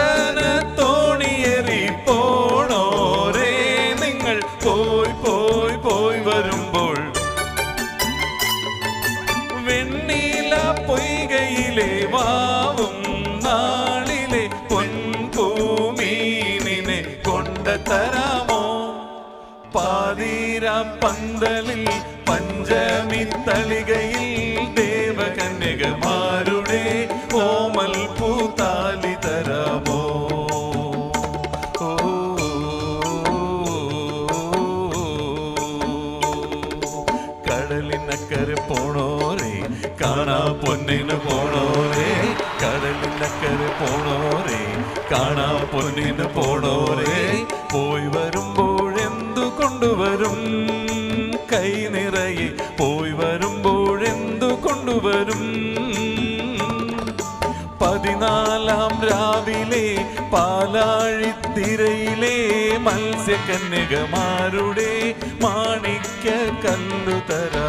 ചന്ദന തോണിയേറി പോണോരേ നിങ്ങൾ പോയി പോയി പോയി വരുമ്പോൾ വെണ്ണീല പൊയ്കയിലെ വാവും നാളിലെ പൊൻപൂമീനിനെ കൊണ്ടുതരാമോ പാതിരാം പന്തലിൽ പഞ്ചമി തളികയിൽ ദേവകന്യകമാരുടെ ഓമൽ പൂത്താലി തരാമോ കടലിനക്കരെ പോണോരേ കാണാ പൊന്നിന് പോണോരേ കടലിനക്കരെ പോണോരേ കാണാ പൊന്നിന് പോണോരേ പോയി വരുമ്പോഴെന്തു കൊണ്ടുവരും കൈ നിറയെ പോയി വരുമ്പോഴെന്തു കൊണ്ടുവരും 14-ാം രാവിലെ പാലാഴിത്തിരയിലെ മത്സ്യകന്യകമാരുടെ മാണിക്യ കല്ലു തരാ